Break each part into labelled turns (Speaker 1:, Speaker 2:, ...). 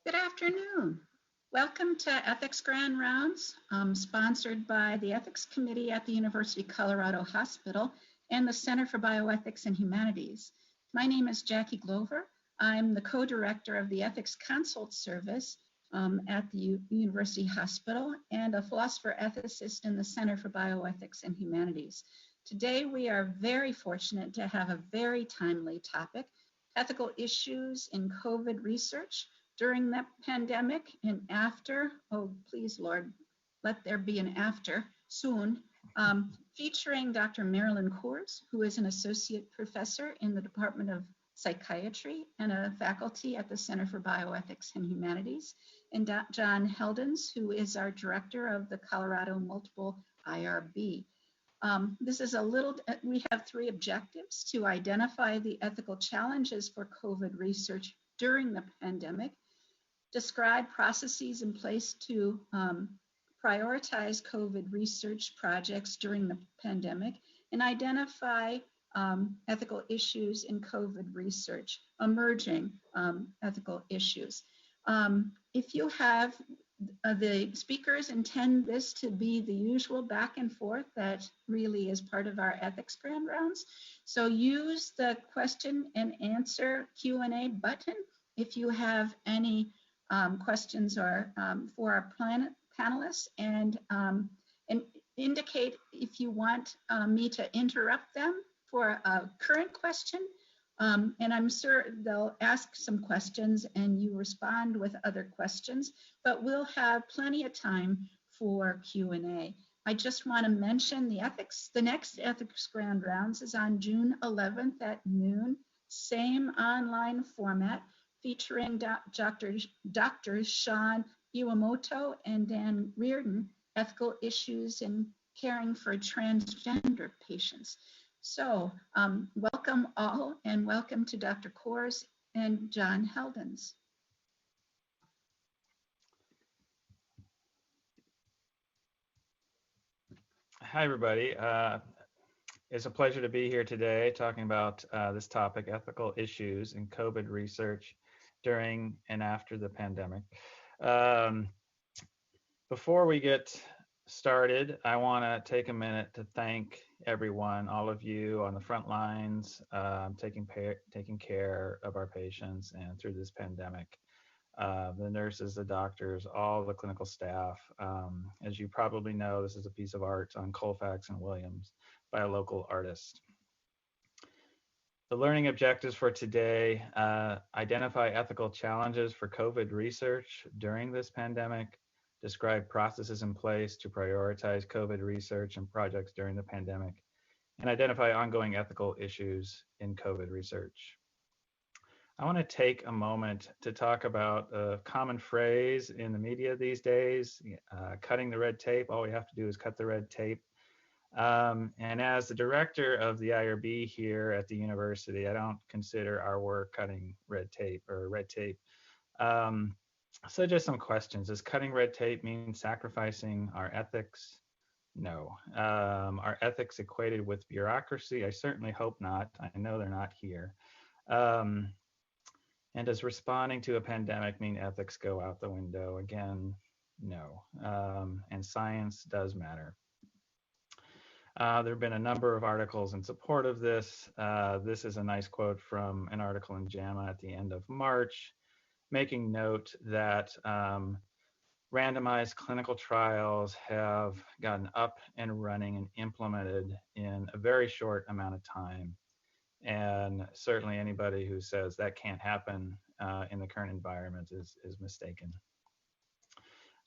Speaker 1: Good afternoon. Welcome to Ethics Grand Rounds, sponsored by the Ethics Committee at the University of Colorado Hospital and the Center for Bioethics and Humanities. My name is Jackie Glover. I'm the co-director of the Ethics Consult Service at the University Hospital and a philosopher ethicist in the Center for Bioethics and Humanities. Today, we are very fortunate to have a very timely topic, ethical issues in COVID research during the pandemic and after. Oh, please, Lord, let there be an after soon, featuring Dr. Marilyn Coors, who is an associate professor in the Department of Psychiatry and a faculty at the Center for Bioethics and Humanities, and John Heldens, who is our director of the Colorado Multiple IRB. We have three objectives: to identify the ethical challenges for COVID research during the pandemic, describe processes in place to prioritize COVID research projects during the pandemic, and identify ethical issues in COVID research, emerging ethical issues. If you have, the speakers intend this to be the usual back and forth that really is part of our ethics grand rounds. So use the question and answer Q&A button if you have any questions or for our panelists, and indicate if you want me to interrupt them for a current question, and I'm sure they'll ask some questions and you respond with other questions, but we'll have plenty of time for Q&A. I just want to mention the next Ethics Grand Rounds is on June 11th at noon, same online format, featuring Drs. Sean Iwamoto and Dan Reardon, ethical issues in caring for transgender patients. So welcome all, and welcome to Dr. Coors and John Heldens.
Speaker 2: Hi, everybody. It's a pleasure to be here today talking about this topic, ethical issues in COVID research during and after the pandemic. Before we get started, I want to take a minute to thank everyone, all of you on the front lines, taking care of our patients and through this pandemic. The nurses, the doctors, all the clinical staff. As you probably know, this is a piece of art on Colfax and Williams by a local artist. The learning objectives for today: identify ethical challenges for COVID research during this pandemic, describe processes in place to prioritize COVID research and projects during the pandemic, and identify ongoing ethical issues in COVID research. I want to take a moment to talk about a common phrase in the media these days, cutting the red tape. All we have to do is cut the red tape. And as the director of the IRB here at the university, I don't consider our work cutting red tape or red tape. So just some questions. Does cutting red tape mean sacrificing our ethics? No. Are ethics equated with bureaucracy? I certainly hope not. I know they're not here. And does responding to a pandemic mean ethics go out the window? Again, no. And science does matter. There have been a number of articles in support of this. This is a nice quote from an article in JAMA at the end of March, making note that randomized clinical trials have gotten up and running and implemented in a very short amount of time. And certainly anybody who says that can't happen in the current environment is mistaken.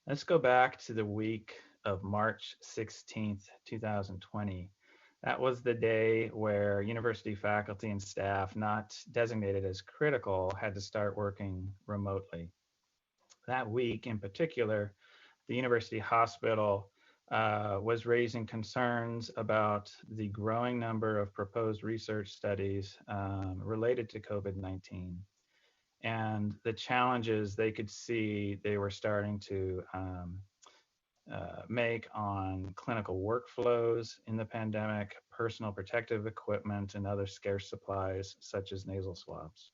Speaker 2: Let's go back to the week of March 16th, 2020. That was the day where university faculty and staff not designated as critical had to start working remotely. That week in particular, the university hospital was raising concerns about the growing number of proposed research studies related to COVID-19 and the challenges they could see they were starting to make on clinical workflows in the pandemic, personal protective equipment, and other scarce supplies such as nasal swabs.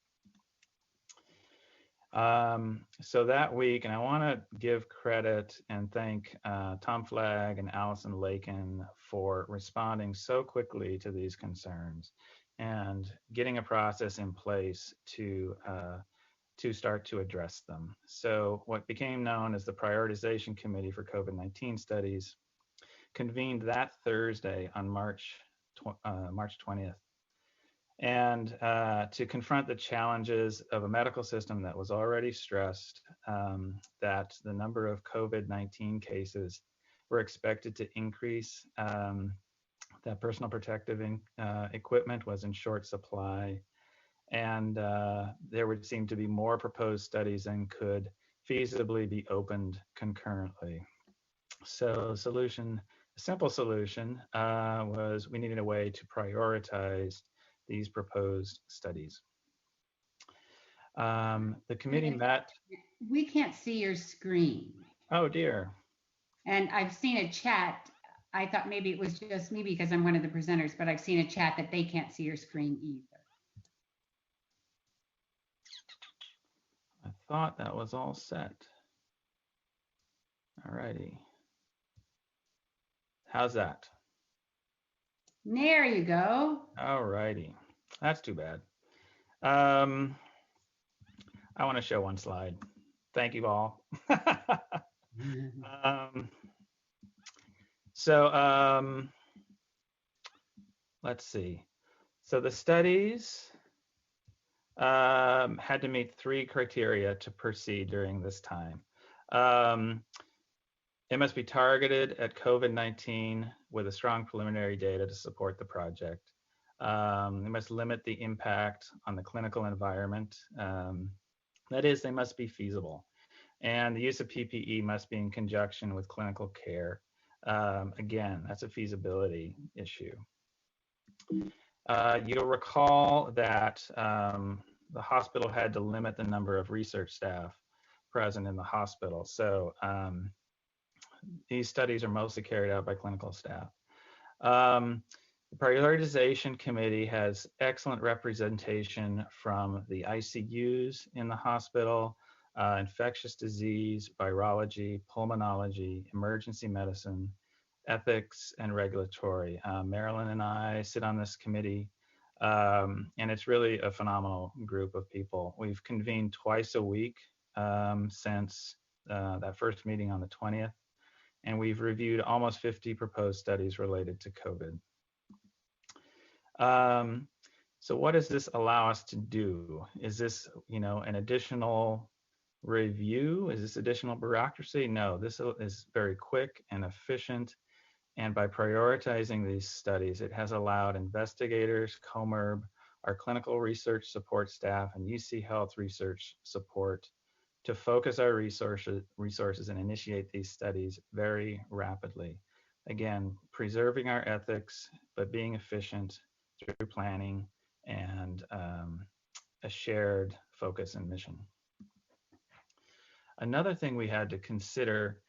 Speaker 2: So that week, and I want to give credit and thank Tom Flagg and Allison Lakin for responding so quickly to these concerns and getting a process in place to start to address them. So what became known as the Prioritization Committee for COVID-19 Studies convened that Thursday on March 20th. And to confront the challenges of a medical system that was already stressed, that the number of COVID-19 cases were expected to increase, that personal protective equipment was in short supply, and there would seem to be more proposed studies than could feasibly be opened concurrently. So a simple solution was we needed a way to prioritize these proposed studies. The committee met.
Speaker 3: We can't see your screen.
Speaker 2: Oh dear.
Speaker 3: And I've seen a chat. I thought maybe it was just me because I'm one of the presenters, but I've seen a chat that they can't see your screen either.
Speaker 2: I thought that was all set. All righty. How's that?
Speaker 3: There you go.
Speaker 2: All righty. That's too bad. I want to show one slide. Thank you all. Let's see. So the studies had to meet 3 criteria to proceed during this time. It must be targeted at COVID-19 with a strong preliminary data to support the project. They must limit the impact on the clinical environment. That is, they must be feasible. And the use of PPE must be in conjunction with clinical care. Again, that's a feasibility issue. You'll recall that the hospital had to limit the number of research staff present in the hospital. So these studies are mostly carried out by clinical staff. The Prioritization Committee has excellent representation from the ICUs in the hospital, infectious disease, virology, pulmonology, emergency medicine, ethics, and regulatory. Marilyn and I sit on this committee, and it's really a phenomenal group of people. We've convened twice a week since that first meeting on the 20th, and we've reviewed almost 50 proposed studies related to COVID. So what does this allow us to do? Is this, an additional review? Is this additional bureaucracy? No, this is very quick and efficient. And by prioritizing these studies, it has allowed investigators, COMERB, our clinical research support staff, and UC Health research support to focus our resources and initiate these studies very rapidly. Again, preserving our ethics, but being efficient through planning and a shared focus and mission. Another thing we had to consider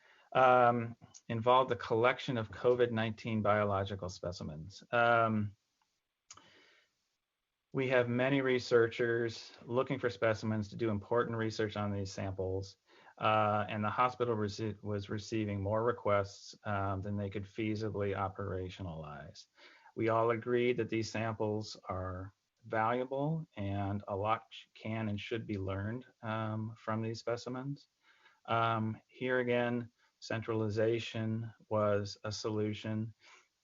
Speaker 2: involved the collection of COVID-19 biological specimens. We have many researchers looking for specimens to do important research on these samples, and the hospital was receiving more requests than they could feasibly operationalize. We all agreed that these samples are valuable and a lot can and should be learned from these specimens. Here again, centralization was a solution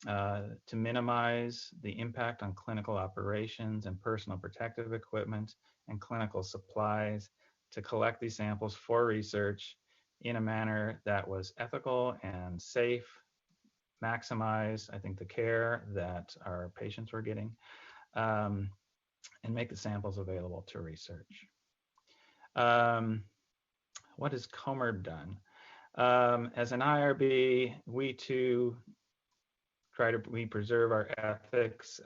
Speaker 2: to minimize the impact on clinical operations and personal protective equipment and clinical supplies, to collect these samples for research in a manner that was ethical and safe, maximize, I think, the care that our patients were getting, and make the samples available to research. What has COMERB done? As an IRB, we too we preserve our ethics.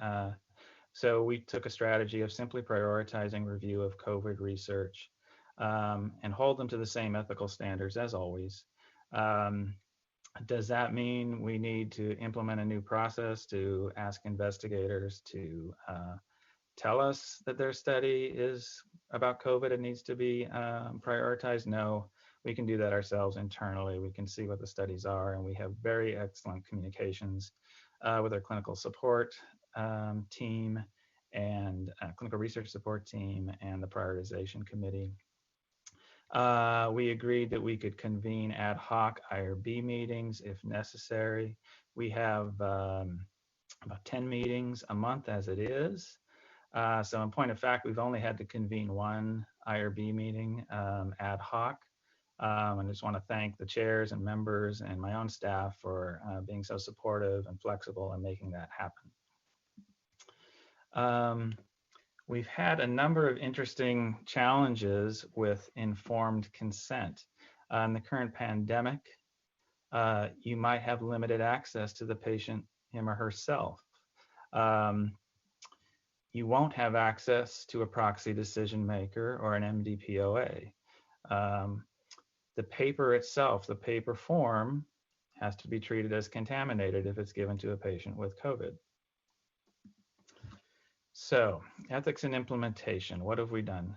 Speaker 2: So we took a strategy of simply prioritizing review of COVID research and hold them to the same ethical standards as always. Does that mean we need to implement a new process to ask investigators to tell us that their study is about COVID and needs to be prioritized. No, we can do that ourselves internally. We can see what the studies are, and we have very excellent communications with our clinical support team and clinical research support team and the prioritization committee. We agreed that we could convene ad hoc IRB meetings if necessary. We have about 10 meetings a month as it is. So in point of fact, we've only had to convene one IRB meeting ad hoc. And I just want to thank the chairs and members and my own staff for being so supportive and flexible and making that happen. We've had a number of interesting challenges with informed consent. In the current pandemic, you might have limited access to the patient, him or herself. You won't have access to a proxy decision maker or an MDPOA. The paper itself, the paper form, has to be treated as contaminated if it's given to a patient with COVID. So, ethics and implementation, what have we done?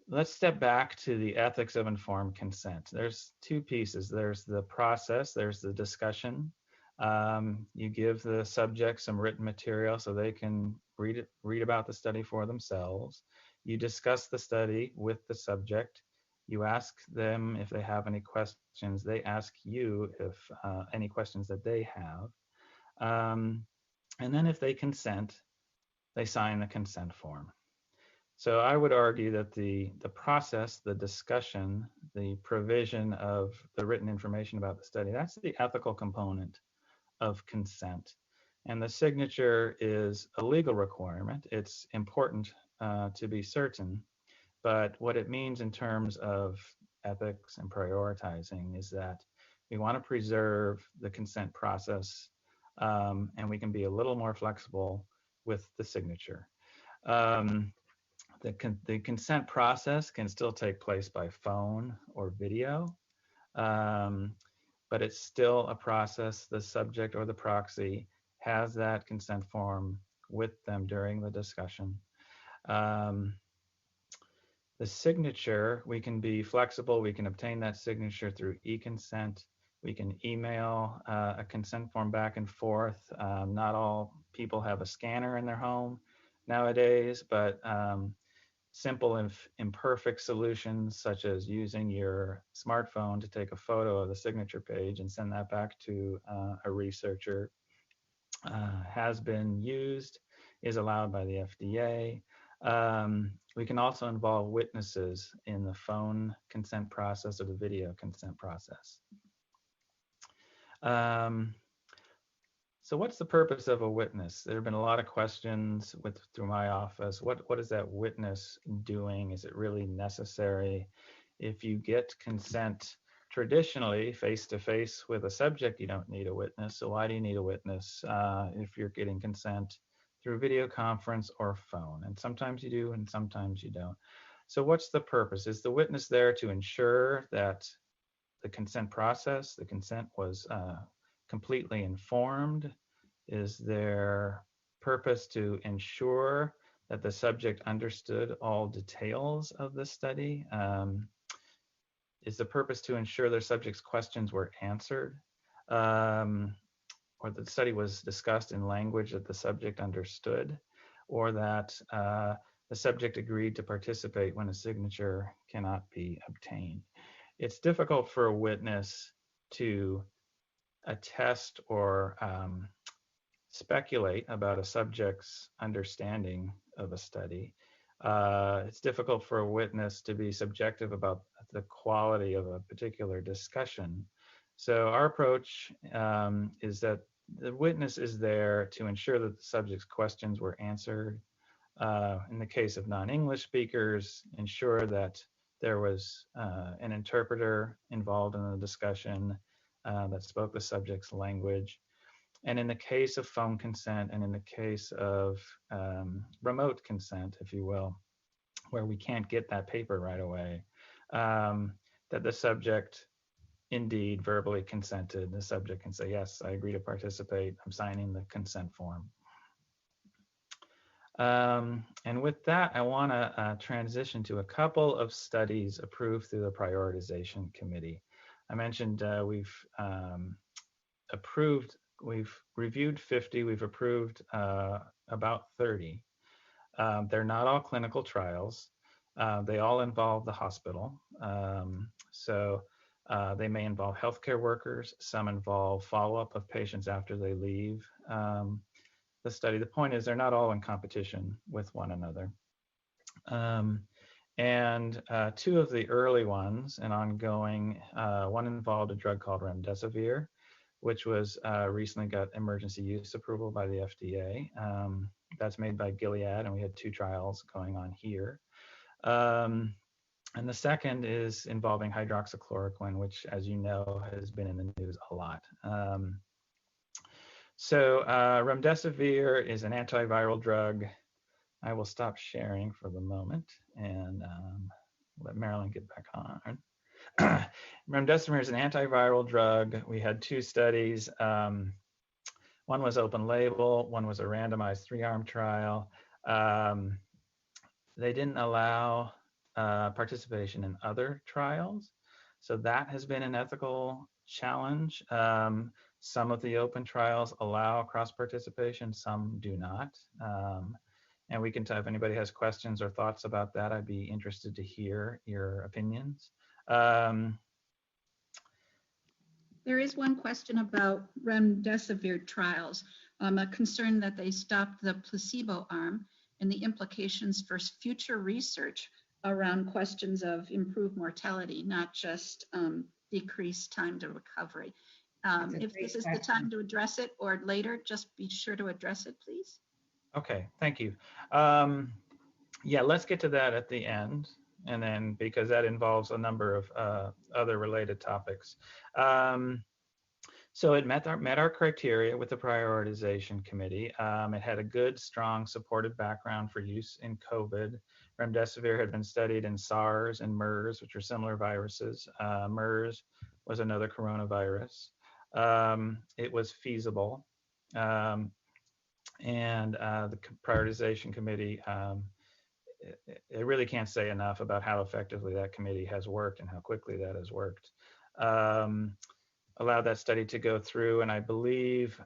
Speaker 2: Let's step back to the ethics of informed consent. There's two pieces. There's the process, there's the discussion. You give the subject some written material so they can read about the study for themselves. You discuss the study with the subject. You ask them if they have any questions. They ask you if any questions that they have. And then if they consent, they sign the consent form. So I would argue that the process, the discussion, the provision of the written information about the study, that's the ethical component of consent. And the signature is a legal requirement. It's important to be certain, but what it means in terms of ethics and prioritizing is that we want to preserve the consent process, and we can be a little more flexible with the signature. The consent process can still take place by phone or video, but it's still a process. The subject or the proxy has that consent form with them during the discussion. The signature, we can be flexible. We can obtain that signature through e-consent. We can email a consent form back and forth. Not all people have a scanner in their home nowadays, but simple and imperfect solutions such as using your smartphone to take a photo of the signature page and send that back to a researcher has been used, is allowed by the FDA. We can also involve witnesses in the phone consent process or the video consent process. So what's the purpose of a witness? There have been a lot of questions through my office. What is that witness doing? Is it really necessary? If you get consent traditionally face-to-face with a subject, you don't need a witness. So why do you need a witness if you're getting consent through video conference or phone? And sometimes you do and sometimes you don't. So what's the purpose? Is the witness there to ensure that the consent process, the consent was completely informed? Is there purpose to ensure that the subject understood all details of the study? Is the purpose to ensure their subject's questions were answered, or that the study was discussed in language that the subject understood, or that the subject agreed to participate when a signature cannot be obtained? It's difficult for a witness to attest or speculate about a subject's understanding of a study. It's difficult for a witness to be subjective about the quality of a particular discussion. So our approach is that the witness is there to ensure that the subject's questions were answered. In the case of non-English speakers, ensure that there was an interpreter involved in the discussion that spoke the subject's language. And in the case of phone consent and in the case of remote consent, if you will, where we can't get that paper right away, that the subject indeed verbally consented. The subject can say, yes, I agree to participate. I'm signing the consent form. And with that, I want to transition to a couple of studies approved through the prioritization committee. I mentioned we've reviewed 50, we've approved about 30. They're not all clinical trials. They all involve the hospital. So they may involve healthcare workers. Some involve follow-up of patients after they leave the study. The point is they're not all in competition with one another. And two of the early ones and ongoing, one involved a drug called remdesivir, which was recently got emergency use approval by the FDA. That's made by Gilead, and we had 2 trials going on here. And the second is involving hydroxychloroquine, which, as you know, has been in the news a lot. So remdesivir is an antiviral drug. I will stop sharing for the moment and let Marilyn get back on. Remdesivir is an antiviral drug. We had 2 studies. One was open label, one was a randomized 3-arm trial. They didn't allow participation in other trials. So that has been an ethical challenge. Some of the open trials allow cross-participation, some do not. And we can tell if anybody has questions or thoughts about that, I'd be interested to hear your opinions.
Speaker 1: There is one question about remdesivir trials, a concern that they stopped the placebo arm and the implications for future research around questions of improved mortality, not just decreased time to recovery. If this is the time to address it or later, just be sure to address it, please.
Speaker 2: Okay, thank you. Yeah, let's get to that at the end, and then because that involves a number of other related topics. So it met our criteria with the prioritization committee. It had a good, strong, supported background for use in COVID. Remdesivir had been studied in SARS and MERS, which are similar viruses. MERS was another coronavirus. It was feasible. And the prioritization committee, it really can't say enough about how effectively that committee has worked and how quickly that has worked. Allowed that study to go through, and I believe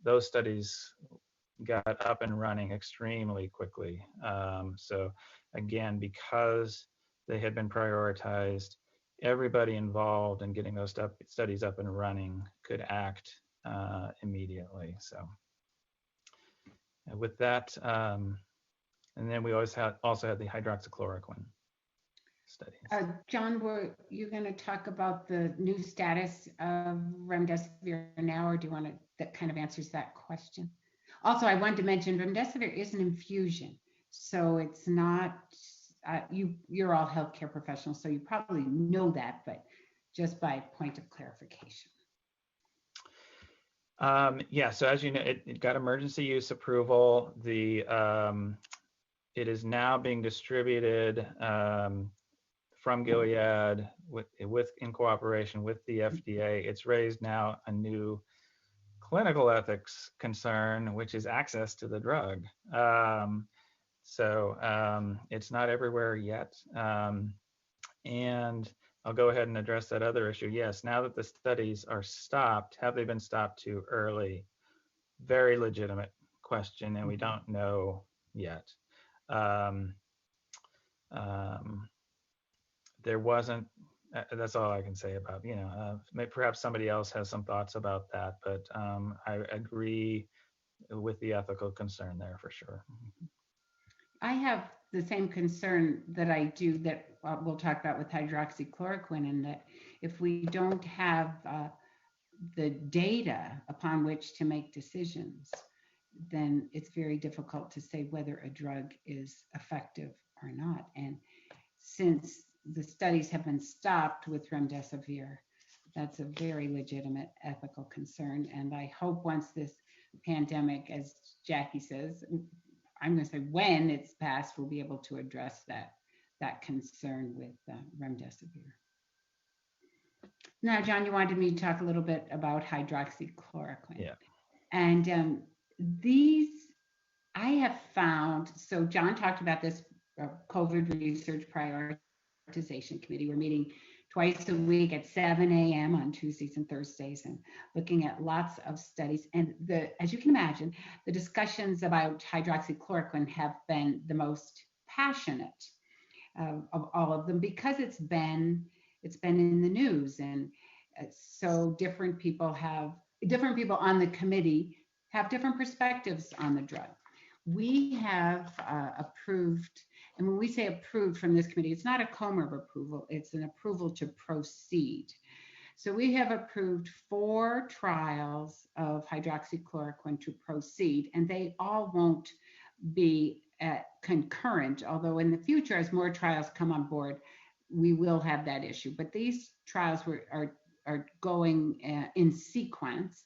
Speaker 2: those studies got up and running extremely quickly. So again, because they had been prioritized, everybody involved in getting those studies up and running could act immediately. So with that, and then we also had the hydroxychloroquine studies.
Speaker 3: John, were you going to talk about the new status of remdesivir now, or do you want to, that kind of answers that question? Also, I wanted to mention remdesivir is an infusion, so it's not, you're all healthcare professionals, so you probably know that, but just by point of clarification.
Speaker 2: Yeah, so as you know, it got emergency use approval. It is now being distributed from Gilead in cooperation with the FDA. It's raised now a new clinical ethics concern, which is access to the drug. So it's not everywhere yet. And I'll go ahead and address that other issue. Yes, now that the studies are stopped, have they been stopped too early? Very legitimate question, and we don't know yet. There wasn't, that's all I can say about, perhaps somebody else has some thoughts about that, but I agree with the ethical concern there for sure.
Speaker 3: I have the same concern that I do that we'll talk about with hydroxychloroquine, and that if we don't have the data upon which to make decisions, then it's very difficult to say whether a drug is effective or not. And since the studies have been stopped with remdesivir, that's a very legitimate ethical concern. And I hope once this pandemic, as Jackie says, I'm going to say when it's passed, we'll be able to address that concern with remdesivir. Now, John, you wanted me to talk a little bit about hydroxychloroquine.
Speaker 2: Yeah.
Speaker 3: And these I have found, so John talked about this COVID research prioritization committee. We're meeting twice a week at 7 a.m. on Tuesdays and Thursdays and looking at lots of studies. And as you can imagine, the discussions about hydroxychloroquine have been the most passionate of all of them because it's been in the news. And so different people on the committee have different perspectives on the drug. We have approved, and when we say approved from this committee, it's not a COMERB approval, it's an approval to proceed. So we have approved 4 trials of hydroxychloroquine to proceed, and they all won't be concurrent, although in the future, as more trials come on board, we will have that issue. But these trials are going in sequence.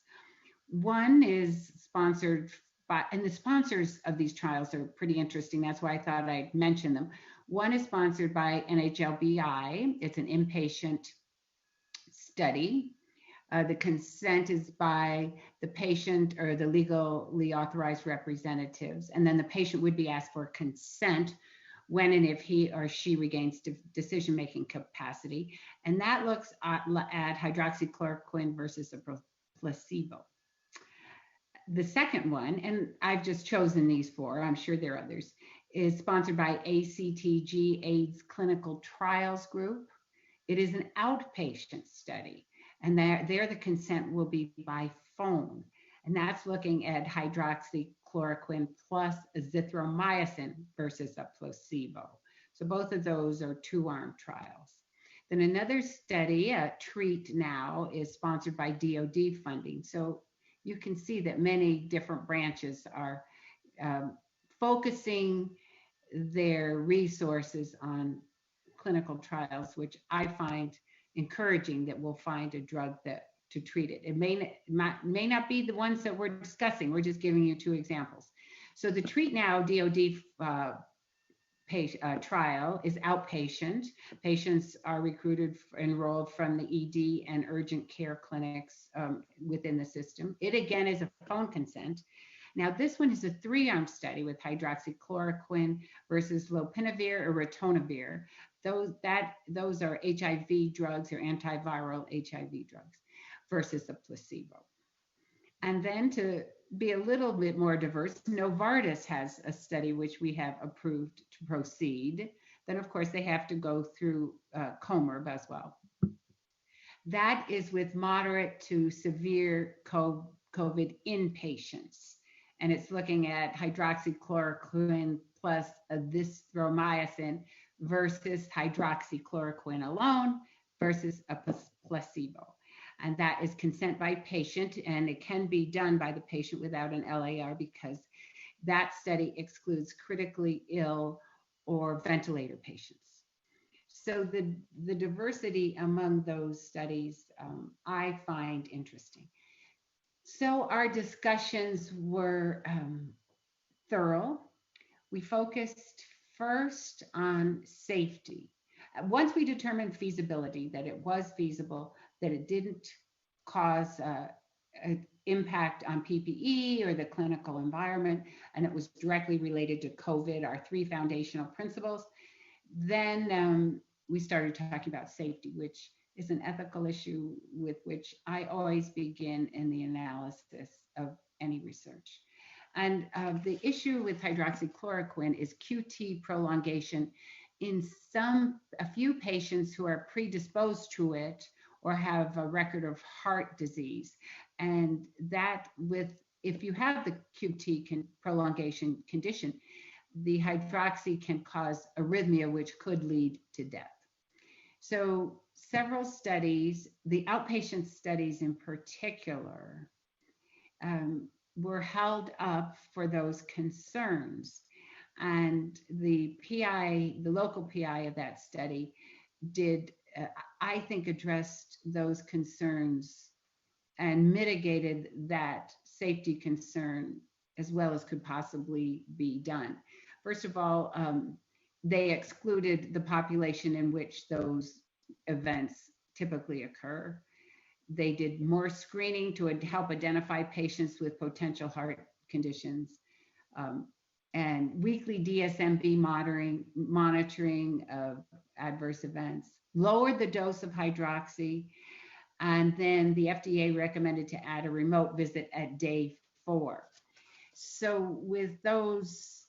Speaker 3: One is sponsored by, and the sponsors of these trials are pretty interesting. That's why I thought I'd mention them. One is sponsored by NHLBI. It's an inpatient study. The consent is by the patient or the legally authorized representatives. And then the patient would be asked for consent when and if he or she regains decision-making capacity. And that looks at hydroxychloroquine versus a placebo. The second one, and I've just chosen these 4, I'm sure there are others, is sponsored by ACTG AIDS Clinical Trials Group. It is an outpatient study, and there the consent will be by phone. And that's looking at hydroxychloroquine plus azithromycin versus a placebo. So both of those are 2-arm trials. Then another study, TREAT Now, is sponsored by DoD funding. So you can see that many different branches are focusing their resources on clinical trials, which I find encouraging, that we'll find a drug to treat it. It may not be the ones that we're discussing. We're just giving you 2 examples. So the TREAT Now DoD trial is outpatient. Patients are enrolled from the ED and urgent care clinics within the system. It again is a phone consent. Now this one is a 3-arm study with hydroxychloroquine versus lopinavir or ritonavir. Those are HIV drugs or antiviral HIV drugs versus a placebo. And then to be a little bit more diverse, Novartis has a study which we have approved to proceed. Then, of course, they have to go through COMERB as well. That is with moderate to severe COVID inpatients. And it's looking at hydroxychloroquine plus azithromycin versus hydroxychloroquine alone versus a placebo. And that is consent by patient, and it can be done by the patient without an LAR because that study excludes critically ill or ventilator patients. So the diversity among those studies I find interesting. So our discussions were thorough. We focused first on safety. Once we determined feasibility, that it was feasible, that it didn't cause an impact on PPE or the clinical environment, and it was directly related to COVID, our 3 foundational principles, then we started talking about safety, which is an ethical issue with which I always begin in the analysis of any research. And the issue with hydroxychloroquine is QT prolongation in a few patients who are predisposed to it or have a record of heart disease. And that if you have the QT prolongation condition, the hydroxy can cause arrhythmia, which could lead to death. So several studies, the outpatient studies in particular, were held up for those concerns. And the local PI of that study did, I think, addressed those concerns and mitigated that safety concern as well as could possibly be done. First of all, they excluded the population in which those events typically occur. They did more screening to help identify patients with potential heart conditions. and weekly DSMB monitoring of adverse events, lowered the dose of hydroxy, and then the FDA recommended to add a remote visit at day 4. So with those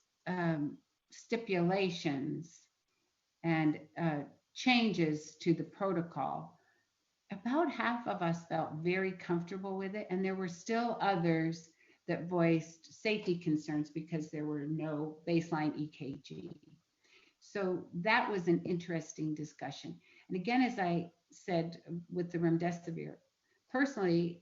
Speaker 3: stipulations and changes to the protocol, about half of us felt very comfortable with it, and there were still others that voiced safety concerns because there were no baseline EKG. So that was an interesting discussion. And again, as I said with the remdesivir, personally,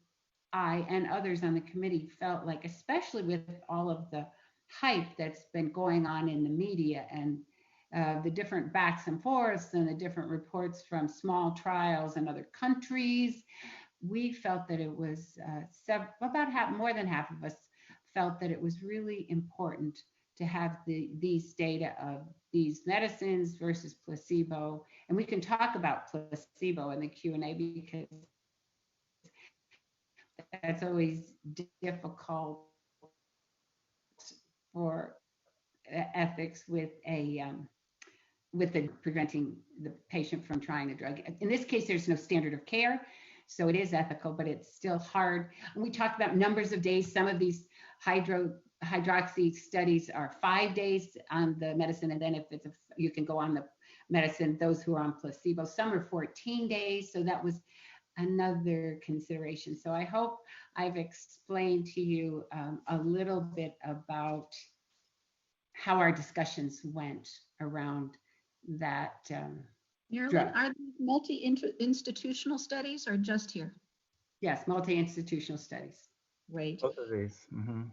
Speaker 3: I and others on the committee felt like, especially with all of the hype that's been going on in the media and the different backs and forths and the different reports from small trials in other countries, we felt that it was more than half of us felt that it was really important to have these data of these medicines versus placebo. And we can talk about placebo in the Q&A because that's always difficult for ethics with preventing the patient from trying the drug. In this case, there's no standard of care, so it is ethical, but it's still hard. And we talked about numbers of days. Some of these hydroxy studies are 5 days on the medicine, and then if it's you can go on the medicine, those who are on placebo. Some are 14 days, so that was another consideration. So I hope I've explained to you a little bit about how our discussions went around that drug.
Speaker 1: Are these multi-institutional studies or just here?
Speaker 3: Yes, multi-institutional studies.
Speaker 1: Great.
Speaker 2: Both of these. Mm-hmm.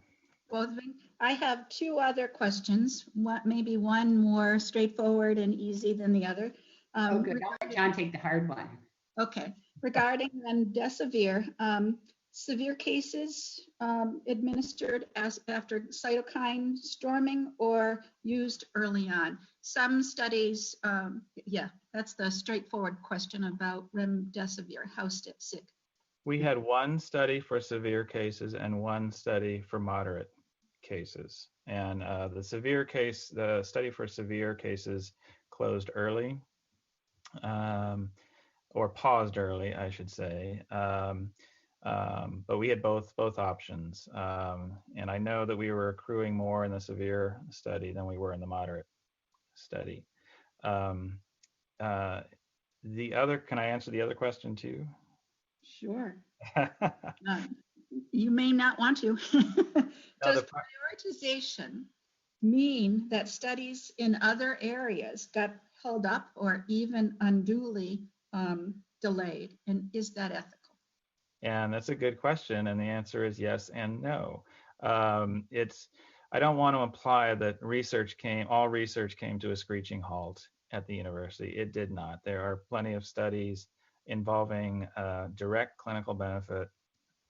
Speaker 1: Both of them. I have 2 other questions. Maybe one more straightforward and easy than the other.
Speaker 3: Oh, good. I'll let John take the hard one.
Speaker 1: Okay. Regarding remdesivir, severe cases administered after cytokine storming or used early on. Some studies, that's the straightforward question about remdesivir. How sick?
Speaker 2: We had one study for severe cases and one study for moderate cases. And the study for severe cases closed early, or paused early, I should say. But we had both options. And I know that we were accruing more in the severe study than we were in the moderate study. Can I answer the other question too?
Speaker 1: Sure. You may not want to. Does prioritization mean that studies in other areas got held up or even unduly delayed? And is that ethical?
Speaker 2: And that's a good question. And the answer is yes and no. I don't want to imply that all research came to a screeching halt at the university. It did not. There are plenty of studies involving direct clinical benefit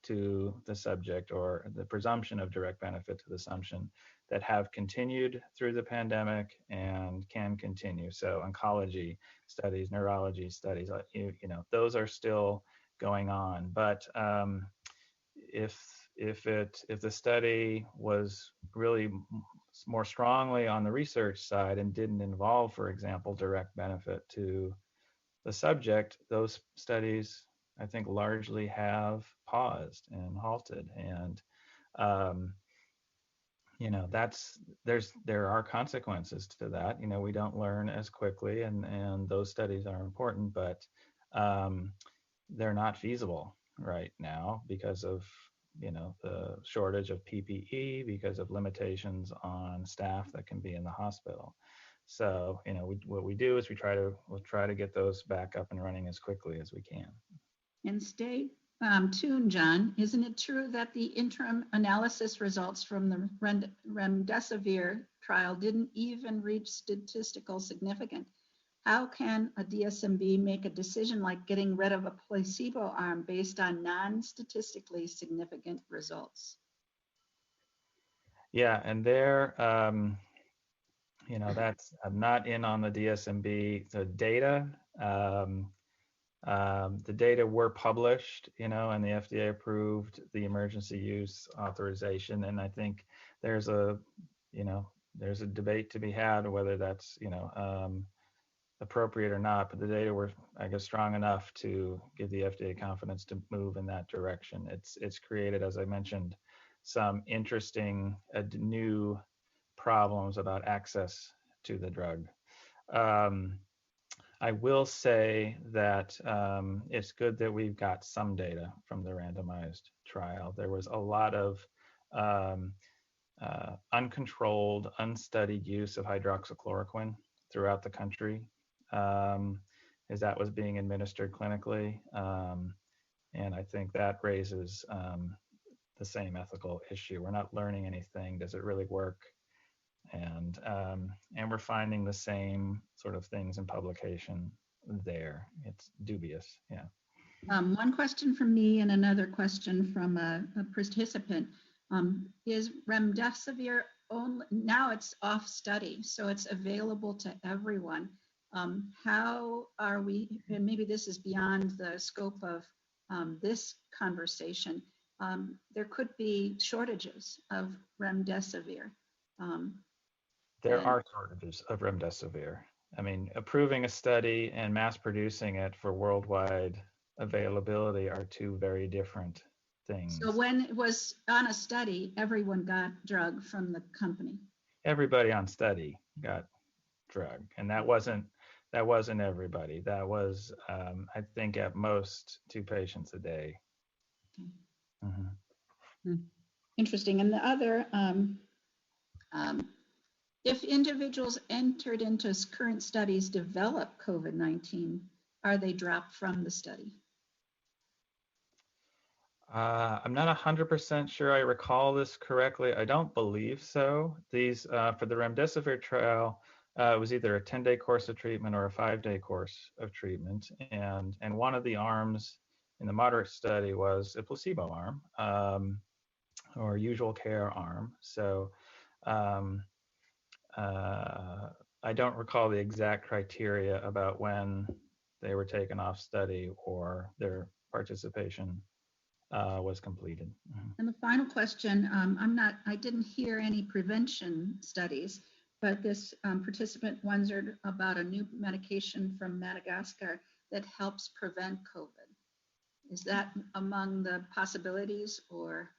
Speaker 2: to the subject, or the presumption of direct benefit to the assumption, that have continued through the pandemic and can continue. So oncology studies, neurology studies, those are still going on. But if the study was really more strongly on the research side and didn't involve, for example, direct benefit to the subject, those studies, I think, largely have paused and halted. And there are consequences to that. We don't learn as quickly, and those studies are important, but they're not feasible right now because of the shortage of PPE, because of limitations on staff that can be in the hospital. So what we do is we'll try to get those back up and running as quickly as we can.
Speaker 1: And stay tuned, John. Isn't it true that the interim analysis results from the remdesivir trial didn't even reach statistical significance? How can a DSMB make a decision like getting rid of a placebo arm based on non-statistically significant results?
Speaker 2: Yeah, and I'm not in on the DSMB. The data were published, and the FDA approved the emergency use authorization. And I think there's there's a debate to be had whether that's, appropriate or not, but the data were, I guess, strong enough to give the FDA confidence to move in that direction. It's created, as I mentioned, some interesting new problems about access to the drug. I will say that it's good that we've got some data from the randomized trial. There was a lot of uncontrolled, unstudied use of hydroxychloroquine throughout the country as that was being administered clinically. And I think that raises the same ethical issue. We're not learning anything. Does it really work? And we're finding the same sort of things in publication there. It's dubious. Yeah.
Speaker 1: One question from me and another question from a participant. Is remdesivir only, now it's off study, so it's available to everyone. How are we, and maybe this is beyond the scope of this conversation, there could be shortages of remdesivir.
Speaker 2: There are shortages of remdesivir. I mean, approving a study and mass producing it for worldwide availability are two very different things.
Speaker 1: So when it was on a study, everyone got drug from the company.
Speaker 2: Everybody on study got drug, and that wasn't everybody. That was, I think, at most 2 patients a day.
Speaker 1: Okay. Mm-hmm. Interesting. And the other, if individuals entered into current studies develop COVID-19, are they dropped from the study?
Speaker 2: I'm not 100% sure I recall this correctly. I don't believe so. These, for the remdesivir trial, it was either a 10-day course of treatment or a 5-day course of treatment. And one of the arms in the moderate study was a placebo arm, or usual care arm. So I don't recall the exact criteria about when they were taken off study or their participation was completed. Mm-hmm.
Speaker 1: And the final question, I didn't hear any prevention studies, but this participant wondered about a new medication from Madagascar that helps prevent COVID. Is that among the possibilities, or?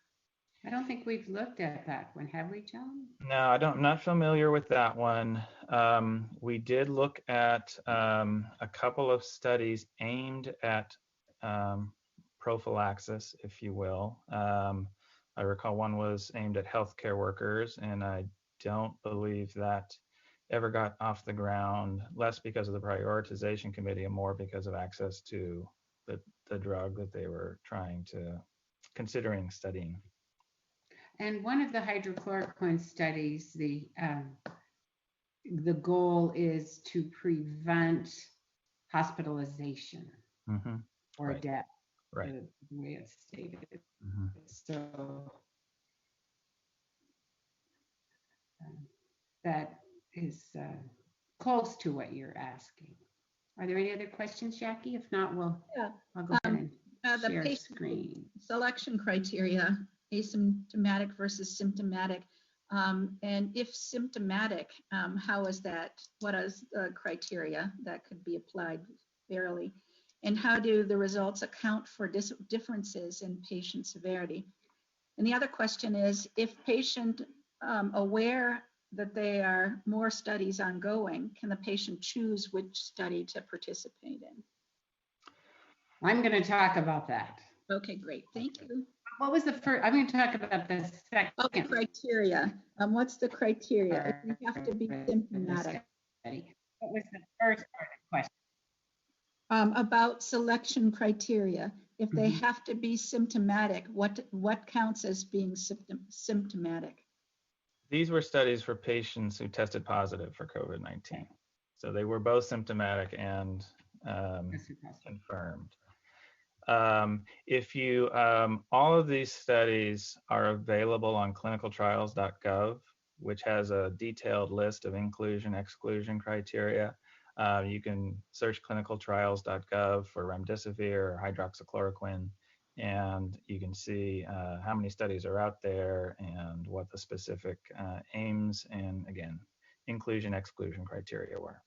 Speaker 3: I don't think we've looked at that one, have we, John?
Speaker 2: No, I'm not familiar with that one. We did look at a couple of studies aimed at prophylaxis, if you will. I recall one was aimed at healthcare workers, and I don't believe that ever got off the ground, less because of the prioritization committee and more because of access to the drug that they were considering studying.
Speaker 3: And one of the hydrochloroquine studies, the goal is to prevent hospitalization or
Speaker 2: right.
Speaker 3: death,
Speaker 2: right.
Speaker 3: The way it's stated. So that is close to what you're asking. Are there any other questions, Jackie? If not, I'll go ahead and share
Speaker 1: the
Speaker 3: screen.
Speaker 1: Selection criteria, asymptomatic versus symptomatic. And if symptomatic, how is that? What is the criteria that could be applied fairly? And how do the results account for differences in patient severity? And the other question is, if patient aware that there are more studies ongoing, can the patient choose which study to participate in?
Speaker 3: I'm going to talk about that.
Speaker 1: Okay, great. Thank you.
Speaker 3: What was the first? I'm going to talk about the second.
Speaker 1: Oh, the criteria. What's the criteria? If you have to be symptomatic.
Speaker 3: What was the first part of the question?
Speaker 1: About selection criteria. If they have to be symptomatic, what counts as being symptomatic?
Speaker 2: These were studies for patients who tested positive for COVID-19. So they were both symptomatic and confirmed. All of these studies are available on clinicaltrials.gov, which has a detailed list of inclusion/exclusion criteria. You can search clinicaltrials.gov for remdesivir or hydroxychloroquine, and you can see how many studies are out there and what the specific aims and, again, inclusion exclusion criteria were.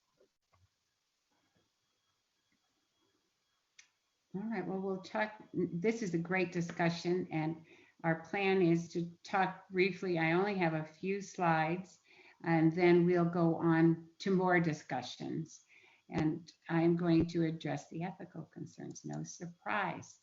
Speaker 3: All right, well, we'll talk. This is a great discussion, and our plan is to talk briefly. I only have a few slides, and then we'll go on to more discussions. And I'm going to address the ethical concerns, no surprise.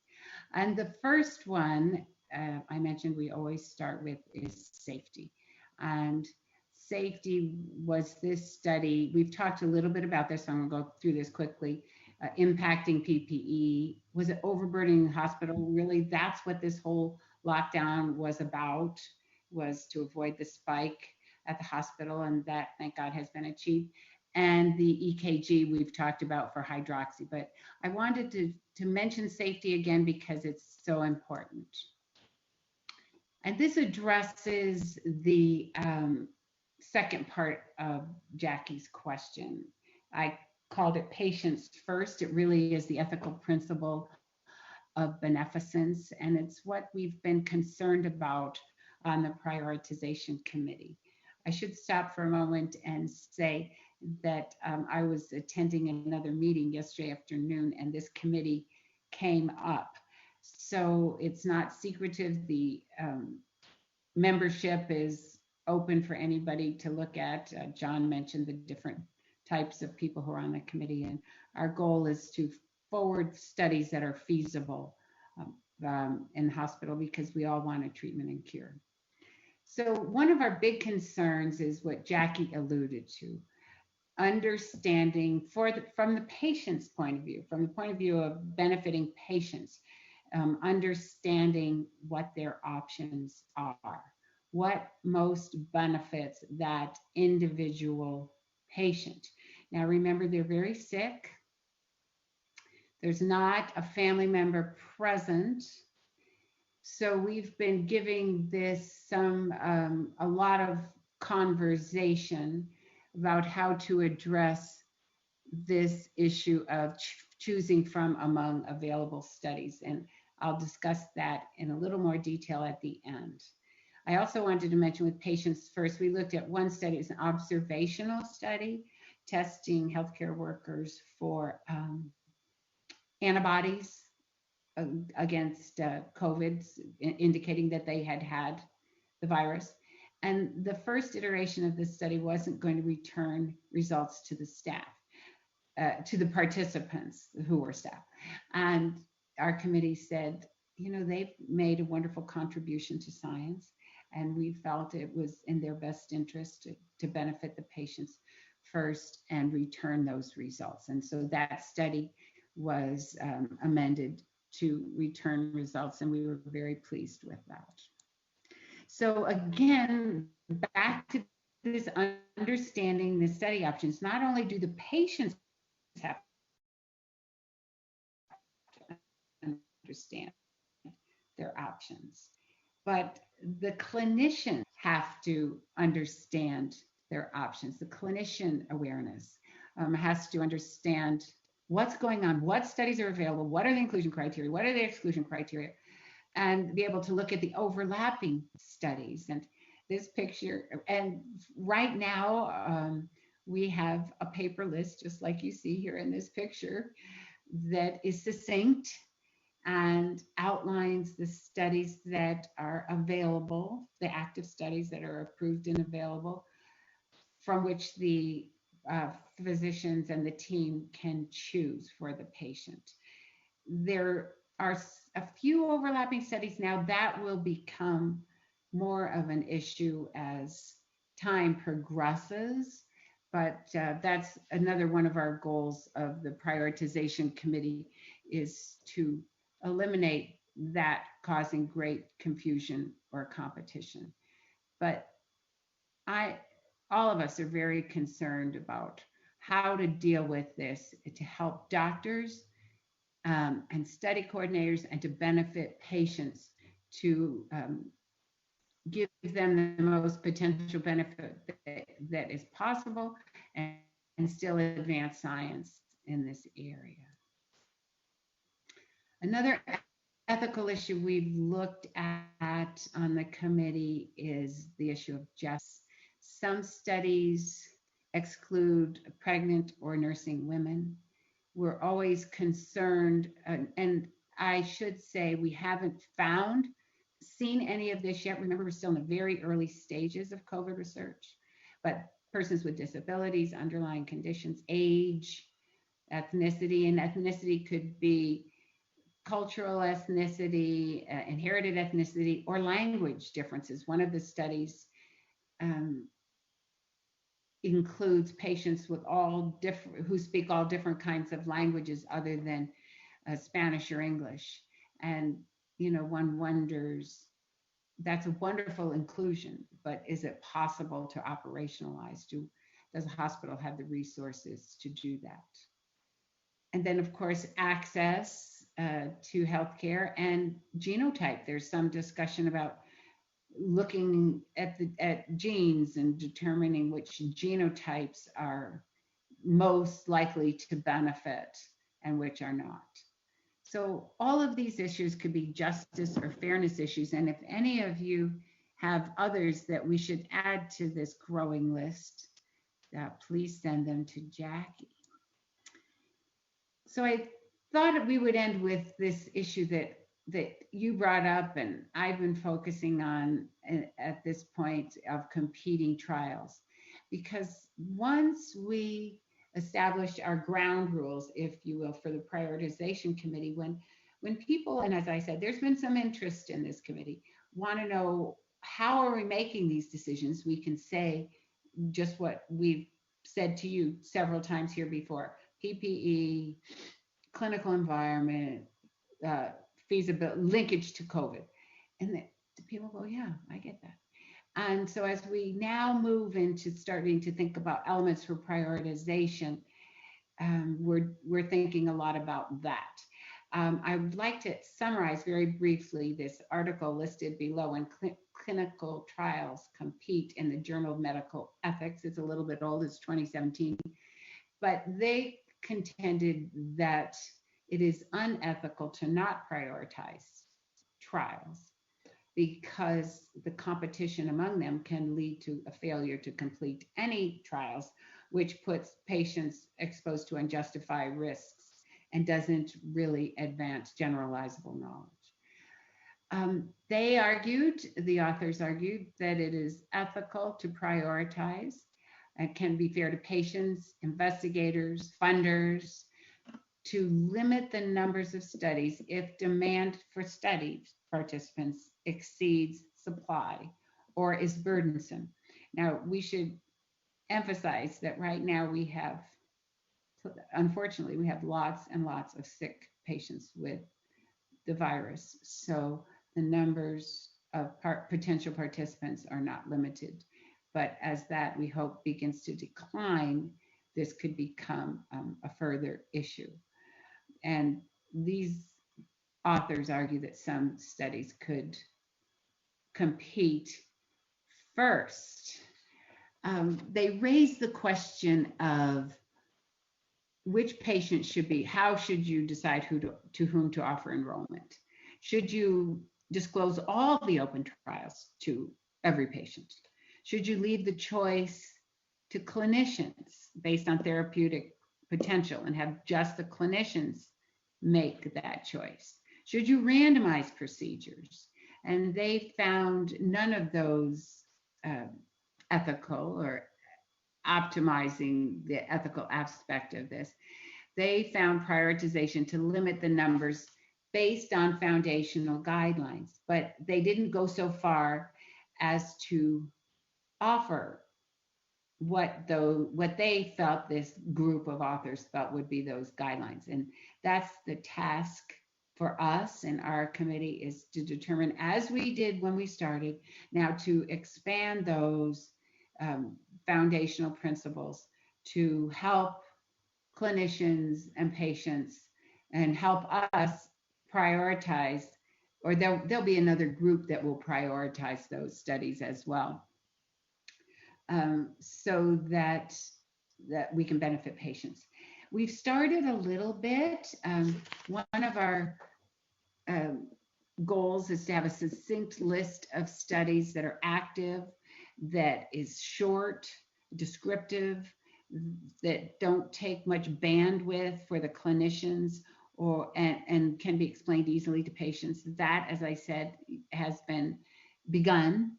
Speaker 3: And the first one I mentioned we always start with is safety. And safety was this study. We've talked a little bit about this, so I'm going to go through this quickly. Impacting PPE. Was it overburdening the hospital? Really, that's what this whole lockdown was about, was to avoid the spike at the hospital, and that, thank God, has been achieved. And the EKG we've talked about for hydroxy, but I wanted to mention safety again because it's so important. And this addresses the second part of Jackie's question. I called it patients first. It really is the ethical principle of beneficence, and it's what we've been concerned about on the prioritization committee. I should stop for a moment and say that I was attending another meeting yesterday afternoon, and this committee came up. So it's not secretive. The membership is open for anybody to look at. John mentioned the different types of people who are on the committee, and our goal is to forward studies that are feasible in the hospital, because we all want a treatment and cure. So one of our big concerns is what Jackie alluded to, understanding from the patient's point of view, from the point of view of benefiting patients, understanding what their options are, what most benefits that individual patient. Now, remember, they're very sick. There's not a family member present. So we've been giving this a lot of conversation about how to address this issue of choosing from among available studies. And I'll discuss that in a little more detail at the end. I also wanted to mention with patients first, we looked at one study, it's an observational study, testing healthcare workers for antibodies against COVID, indicating that they had the virus. And the first iteration of this study wasn't going to return results to the staff, to the participants who were staff. And our committee said, you know, they've made a wonderful contribution to science, and we felt it was in their best interest to benefit the patients first and return those results. And so that study was amended to return results, and we were very pleased with that. So again, back to this understanding the study options. Not only do the patients have to understand their options, but the clinicians have to understand their options. The clinician awareness has to understand what's going on, what studies are available, what are the inclusion criteria, what are the exclusion criteria, and be able to look at the overlapping studies. And this picture, and right now we have a paper list, just like you see here in this picture, that is succinct and outlines the studies that are available, the active studies that are approved and available, from which the physicians and the team can choose for the patient. There are a few overlapping studies now that will become more of an issue as time progresses, but that's another one of our goals of the prioritization committee, is to eliminate that causing great confusion or competition. But all of us are very concerned about how to deal with this to help doctors and study coordinators, and to benefit patients, to give them the most potential benefit that is possible, and still advance science in this area. Another ethical issue we've looked at on the committee is the issue of justice. Some studies exclude pregnant or nursing women. We're always concerned, and I should say we haven't seen any of this yet. Remember, we're still in the very early stages of COVID research, but persons with disabilities, underlying conditions, age, ethnicity, and ethnicity could be cultural ethnicity, inherited ethnicity, or language differences. One of the studies includes patients with who speak all different kinds of languages other than Spanish or English. And, one wonders, that's a wonderful inclusion, but is it possible to operationalize? Does a hospital have the resources to do that? And then, of course, access to healthcare and genotype. There's some discussion about looking at genes and determining which genotypes are most likely to benefit and which are not. So all of these issues could be justice or fairness issues. And if any of you have others that we should add to this growing list, please send them to Jackie. So I thought we would end with this issue that you brought up and I've been focusing on at this point of competing trials. Because once we established our ground rules, if you will, for the prioritization committee, when people, and as I said, there's been some interest in this committee, want to know how are we making these decisions, we can say just what we've said to you several times here before: PPE, clinical environment, feasibility, linkage to COVID. And the people go, yeah, I get that. And so as we now move into starting to think about elements for prioritization, we're thinking a lot about that. I would like to summarize very briefly this article listed below: when clinical trials compete, in the Journal of Medical Ethics. It's a little bit old, it's 2017, but they contended that it is unethical to not prioritize trials because the competition among them can lead to a failure to complete any trials, which puts patients exposed to unjustified risks and doesn't really advance generalizable knowledge. The authors argued that it is ethical to prioritize. It can be fair to patients, investigators, funders, to limit the numbers of studies if demand for study participants exceeds supply or is burdensome. Now, we should emphasize that right now unfortunately, we have lots and lots of sick patients with the virus. So the numbers of potential participants are not limited. But as that, we hope, begins to decline, this could become a further issue. And these authors argue that some studies could compete first. They raise the question of which patient how should you decide to whom to offer enrollment? Should you disclose all the open trials to every patient? Should you leave the choice to clinicians based on therapeutic potential and have just the clinicians make that choice? Should you randomize procedures? And they found none of those ethical or optimizing the ethical aspect of this. They found prioritization to limit the numbers based on foundational guidelines, but they didn't go so far as to offer what they felt this group of authors felt would be those guidelines. And that's the task for us and our committee, is to determine, as we did when we started, now to expand those foundational principles to help clinicians and patients and help us prioritize, or there'll be another group that will prioritize those studies as well, so that we can benefit patients. We've started a little bit. One of our goals is to have a succinct list of studies that are active, that is short, descriptive, that don't take much bandwidth for the clinicians, and can be explained easily to patients. That, as I said, has been begun.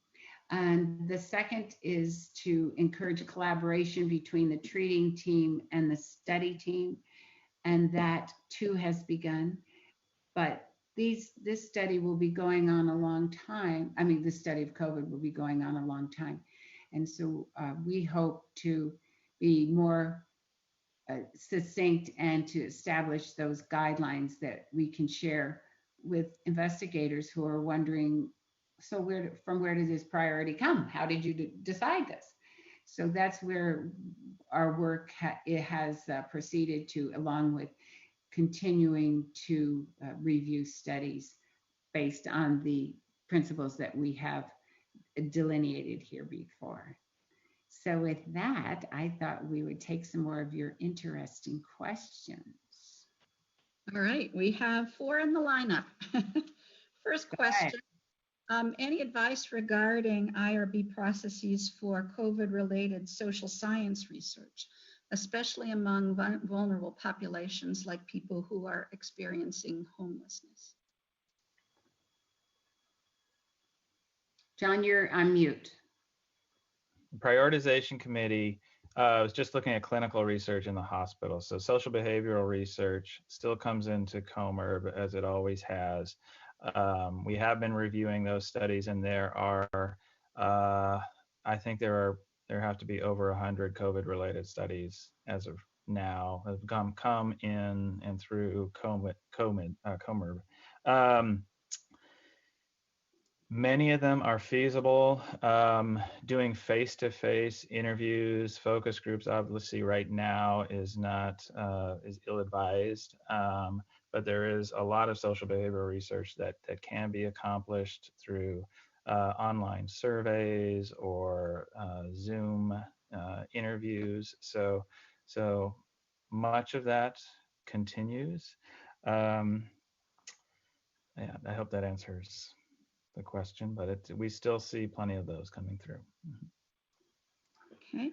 Speaker 3: And the second is to encourage collaboration between the treating team and the study team, and that too has begun. But this study will be going on a long time. I mean, the study of COVID will be going on a long time. And so we hope to be more succinct and to establish those guidelines that we can share with investigators who are wondering, so from where did this priority come? How did you decide this? So that's where our work has proceeded to, along with continuing to review studies based on the principles that we have delineated here before. So with that, I thought we would take some more of your interesting questions.
Speaker 1: All right, we have 4 in the lineup. First question, any advice regarding IRB processes for COVID-related social science research, especially among vulnerable populations like people who are experiencing homelessness?
Speaker 3: John, you're on mute.
Speaker 2: Prioritization committee was just looking at clinical research in the hospital. So social behavioral research still comes into COMERB, as it always has. We have been reviewing those studies, and there are, I think there have to be over 100 COVID-related studies as of now that have come in and through COMERB. Many of them are feasible. Doing face-to-face interviews, focus groups, obviously right now is ill-advised, but there is a lot of social behavioral research that can be accomplished through online surveys or Zoom interviews. So much of that continues. Yeah, I hope that answers the question, but we still see plenty of those coming through.
Speaker 1: Okay.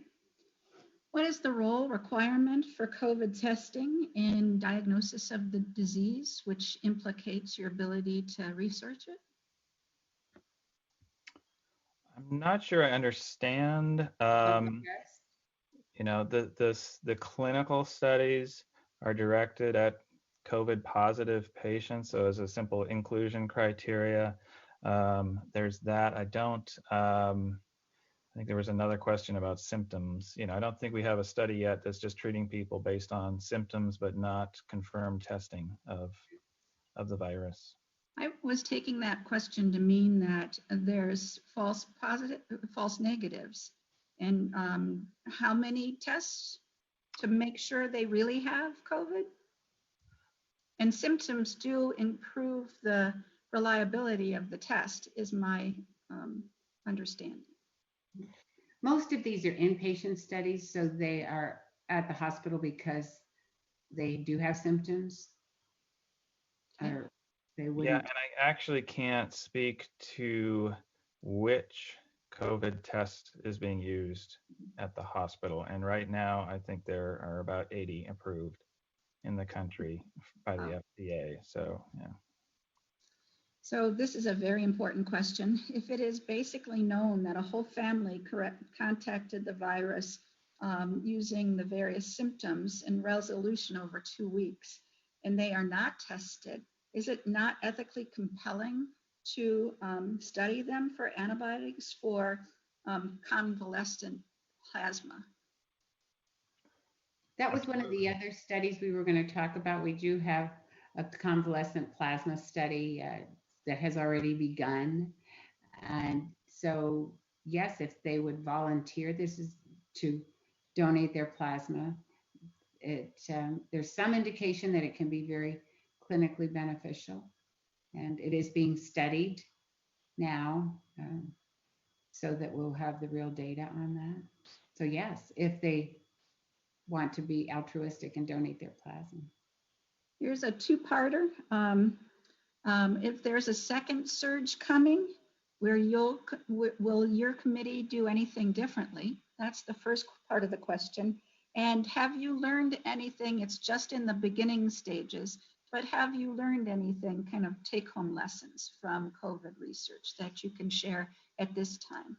Speaker 1: What is the role requirement for COVID testing in diagnosis of the disease, which implicates your ability to research it?
Speaker 2: I'm not sure I understand. You know, the clinical studies are directed at COVID positive patients, so as a simple inclusion criteria. There's that. I think there was another question about symptoms. You know, I don't think we have a study yet that's just treating people based on symptoms, but not confirmed testing of the virus.
Speaker 1: I was taking that question to mean that there's false negatives, and how many tests to make sure they really have COVID? And symptoms do improve the reliability of the test, is my understanding.
Speaker 3: Most of these are inpatient studies, so they are at the hospital because they do have symptoms. Or they wouldn't.
Speaker 2: Yeah, and I actually can't speak to which COVID test is being used at the hospital. And right now, I think there are about 80 approved in the country by the FDA. So, yeah.
Speaker 1: So this is a very important question. If it is basically known that a whole family contacted the virus using the various symptoms and resolution over 2 weeks, and they are not tested, is it not ethically compelling to study them for antibodies for convalescent plasma?
Speaker 3: That was one of the other studies we were going to talk about. We do have a convalescent plasma study that has already begun. And so, yes, if they would volunteer, this is to donate their plasma. There's some indication that it can be very clinically beneficial, and it is being studied now, so that we'll have the real data on that. So yes, if they want to be altruistic and donate their plasma.
Speaker 1: Here's a 2-parter. If there's a second surge coming, will your committee do anything differently? That's the first part of the question. And have you learned anything? It's just in the beginning stages, but have you learned anything, kind of take-home lessons from COVID research that you can share at this time?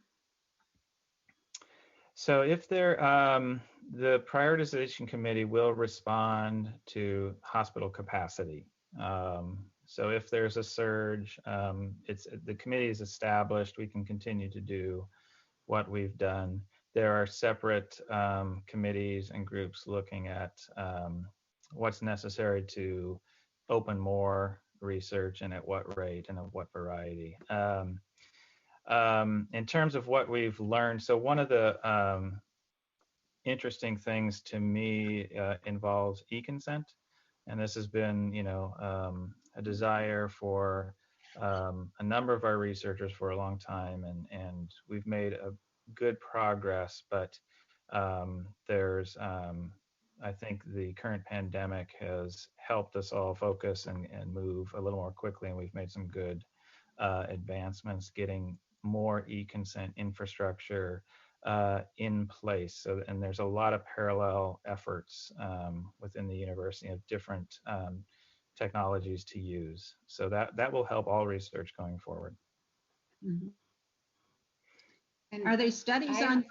Speaker 2: So if the prioritization committee will respond to hospital capacity. So if there's a surge, the committee is established. We can continue to do what we've done. There are separate committees and groups looking at what's necessary to open more research and at what rate and of what variety. In terms of what we've learned, so one of the interesting things to me involves e-consent, and this has been, a desire for a number of our researchers for a long time, and we've made a good progress, but there's, I think the current pandemic has helped us all focus and move a little more quickly, and we've made some good advancements getting more e-consent infrastructure in place. So, and there's a lot of parallel efforts within the university of different technologies to use. So that will help all research going forward.
Speaker 3: Mm-hmm. And
Speaker 1: are there studies ongoing?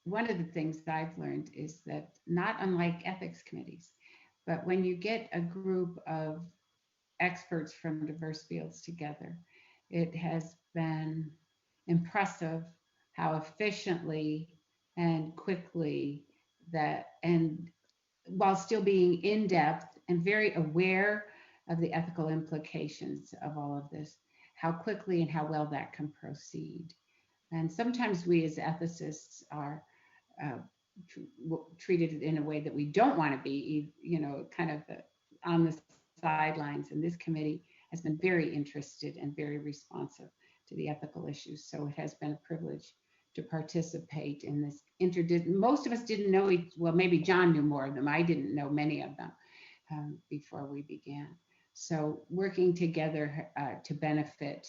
Speaker 3: One of the things that I've learned is that, not unlike ethics committees, but when you get a group of experts from diverse fields together, it has been impressive how efficiently and quickly and while still being in depth and very aware of the ethical implications of all of this, how quickly and how well that can proceed. And sometimes we as ethicists are treated in a way that we don't want to be, kind of on the sidelines. And this committee has been very interested and very responsive to the ethical issues. So it has been a privilege to participate in this most of us didn't know, well, maybe John knew more of them. I didn't know many of them before we began. So working together to benefit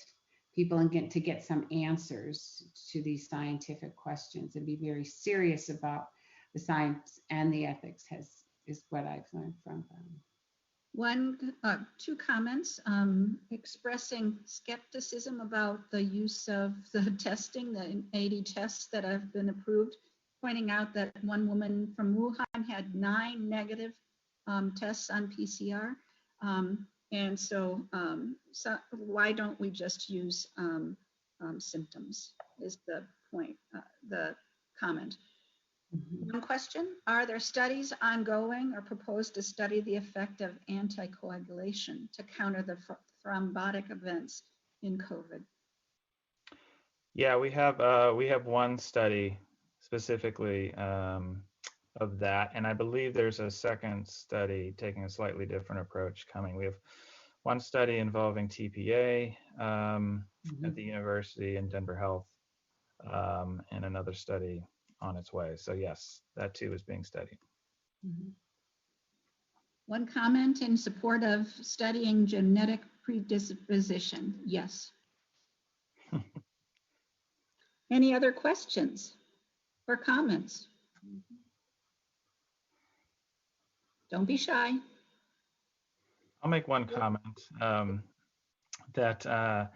Speaker 3: people and get some answers to these scientific questions and be very serious about the science and the ethics is what I've learned from them.
Speaker 1: Two comments expressing skepticism about the use of the testing, the 80 tests that have been approved, pointing out that one woman from Wuhan had 9 negative tests on PCR. And so why don't we just use symptoms is the point, the comment.
Speaker 3: Mm-hmm.
Speaker 1: One question, are there studies ongoing or proposed to study the effect of anticoagulation to counter the thrombotic events in COVID?
Speaker 2: Yeah, we have one study specifically of that, and I believe there's a second study taking a slightly different approach coming. We have one study involving TPA at the university in Denver Health, and another study on its way. So yes, that too is being studied.
Speaker 3: Mm-hmm.
Speaker 1: One comment in support of studying genetic predisposition. Yes. Any other questions or comments? Don't be shy.
Speaker 2: I'll make one comment that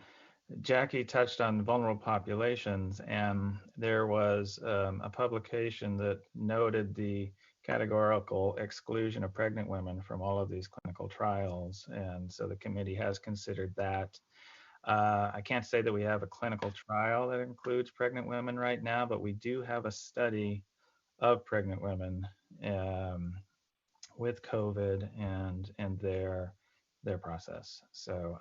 Speaker 2: Jackie touched on vulnerable populations, and there was a publication that noted the categorical exclusion of pregnant women from all of these clinical trials, and so the committee has considered that. I can't say that we have a clinical trial that includes pregnant women right now, but we do have a study of pregnant women with COVID and their process. So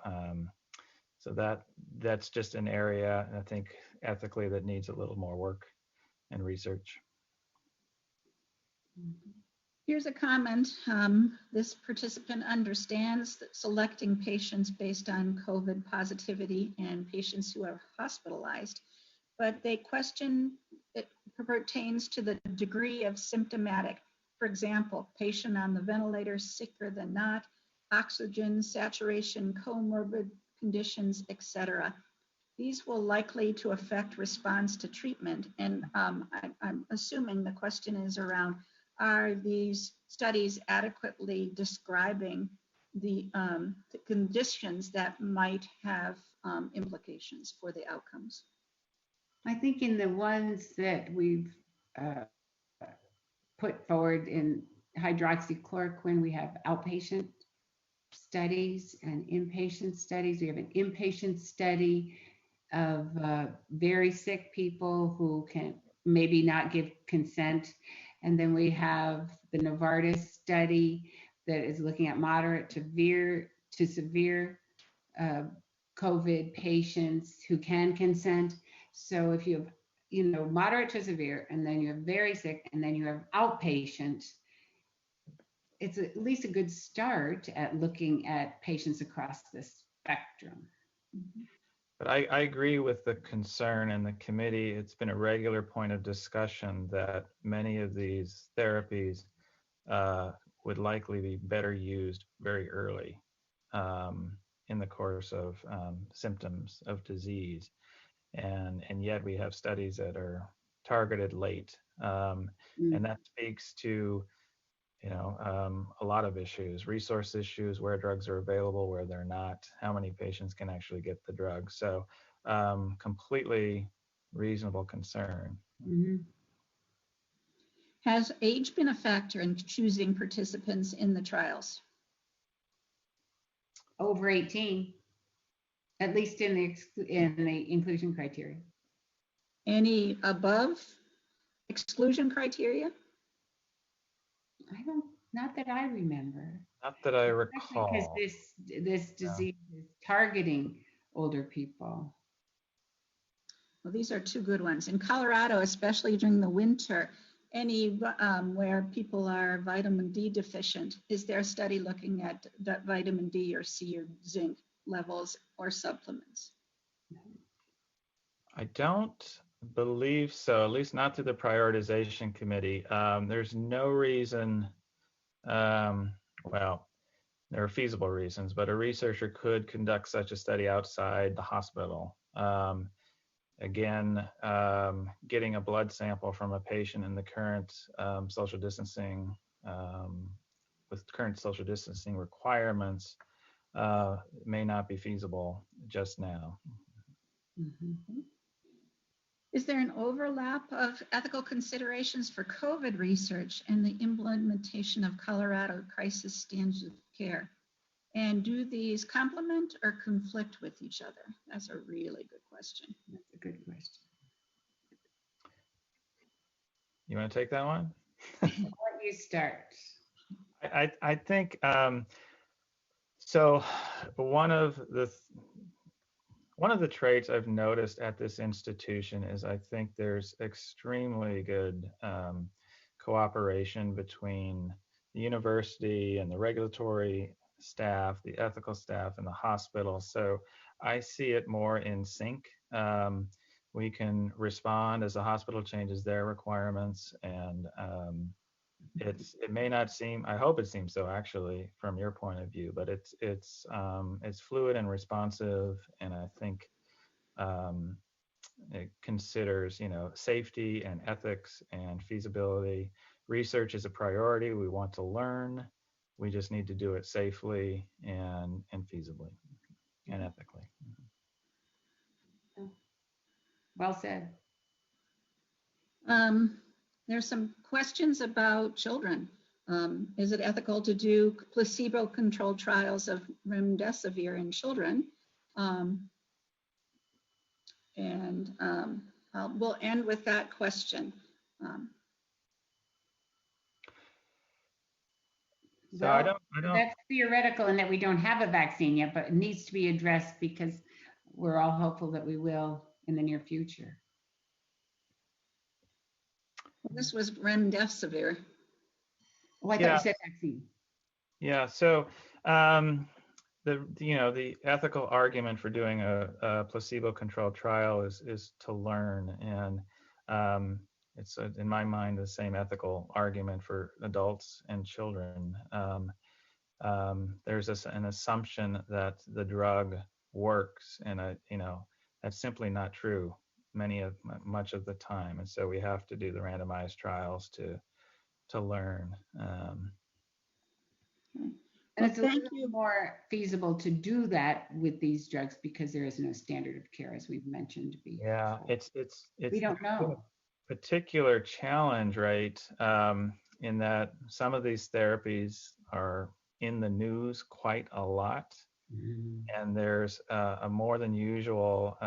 Speaker 2: that's just an area, I think, ethically that needs a little more work and research.
Speaker 1: Here's a comment. This participant understands that selecting patients based on COVID positivity and patients who are hospitalized, but they question it pertains to the degree of symptomatic. For example, patient on the ventilator sicker than not, oxygen saturation, comorbid conditions, etc. These will likely to affect response to treatment. And I'm assuming the question is around, are these studies adequately describing the conditions that might have implications for the outcomes?
Speaker 3: I think in the ones that we've put forward in hydroxychloroquine, we have outpatient studies and inpatient studies. We have an inpatient study of very sick people who can maybe not give consent. And then we have the Novartis study that is looking at moderate to severe COVID patients who can consent. So if you have, moderate to severe, and then you have very sick, and then you have outpatient, it's at least a good start at looking at patients across the spectrum.
Speaker 2: But I agree with the concern in the committee. It's been a regular point of discussion that many of these therapies would likely be better used very early in the course of symptoms of disease. And yet we have studies that are targeted late. And that speaks to a lot of issues, resource issues, where drugs are available, where they're not, how many patients can actually get the drug. So completely reasonable concern.
Speaker 3: Mm-hmm.
Speaker 1: Has age been a factor in choosing participants in the trials?
Speaker 3: Over 18, at least in the inclusion criteria.
Speaker 1: Any above exclusion criteria?
Speaker 3: Not that I remember.
Speaker 2: Not that I recall.
Speaker 3: Because this disease is targeting older people.
Speaker 1: Well, these are two good ones. In Colorado, especially during the winter, any where people are vitamin D deficient, is there a study looking at that vitamin D or C or zinc levels or supplements?
Speaker 2: I don't believe so, at least not through the prioritization committee. There's no reason, well, there are feasible reasons, but a researcher could conduct such a study outside the hospital. Again, getting a blood sample from a patient in the current social distancing, with current social distancing requirements, may not be feasible just now.
Speaker 3: Mm-hmm.
Speaker 1: Is there an overlap of ethical considerations for COVID research and the implementation of Colorado crisis standards of care? And do these complement or conflict with each other? That's a really good question.
Speaker 3: That's a good question.
Speaker 2: You want to take that one?
Speaker 3: I'll let you start.
Speaker 2: I think, so one of the traits I've noticed at this institution is I think there's extremely good cooperation between the university and the regulatory staff, the ethical staff, and the hospital. So I see it more in sync. We can respond as the hospital changes their requirements, and it may not seem, I hope it seems so actually from your point of view, but it's fluid and responsive, and I think it considers safety and ethics and feasibility. Research is a priority. We want to learn. We just need to do it safely and feasibly and ethically.
Speaker 3: Well said.
Speaker 1: There's some questions about children. Is it ethical to do placebo-controlled trials of remdesivir in children? We'll end with that question.
Speaker 2: So I don't.
Speaker 3: That's theoretical in that we don't have a vaccine yet, but it needs to be addressed because we're all hopeful that we will in the near future.
Speaker 1: This was remdesivir.
Speaker 3: Oh, I thought you said vaccine.
Speaker 2: Yeah. So the ethical argument for doing a placebo-controlled trial is to learn, and it's in my mind the same ethical argument for adults and children. there's an assumption that the drug works, and that's simply not true much of the time. And so we have to do the randomized trials to learn.
Speaker 3: And it's a little more feasible to do that with these drugs because there is no standard of care, as we've mentioned before.
Speaker 2: Yeah, it's
Speaker 3: we don't know.
Speaker 2: A particular challenge, right? In that some of these therapies are in the news quite a lot, and there's a more than usual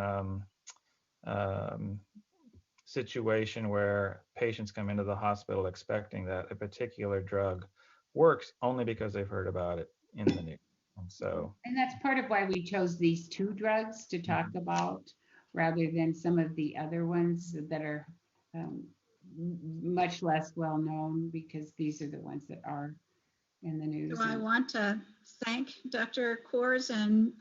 Speaker 2: situation where patients come into the hospital expecting that a particular drug works only because they've heard about it in the news.
Speaker 3: And that's part of why we chose these two drugs to talk about rather than some of the other ones that are much less well known, because these are the ones that are in the news.
Speaker 1: So I want to thank Dr. Kors and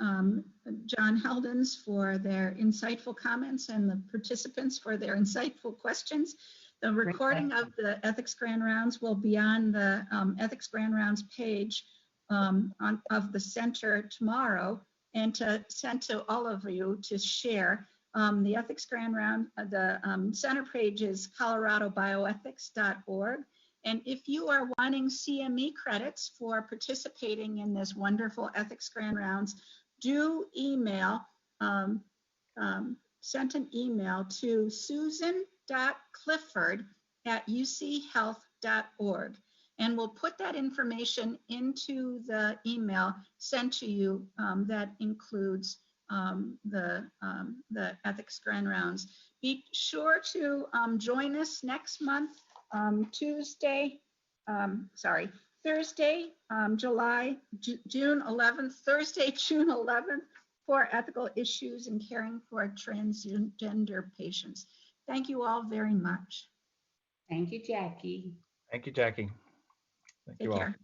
Speaker 1: John Heldens for their insightful comments and the participants for their insightful questions. The recording of the Ethics Grand Rounds will be on the Ethics Grand Rounds page of the center tomorrow, and to send to all of you to share. The Ethics Grand Round, the center page is coloradobioethics.org. And if you are wanting CME credits for participating in this wonderful Ethics Grand Rounds, do email, send an email to susan.clifford@uchealth.org. And we'll put that information into the email sent to you that includes the Ethics Grand Rounds. Be sure to join us next month, Thursday, June 11th, Thursday, June 11th, for ethical issues in caring for transgender patients. Thank you all very much.
Speaker 3: Thank you, Jackie.
Speaker 2: Thank you, Jackie. Thank you all.
Speaker 1: Take care.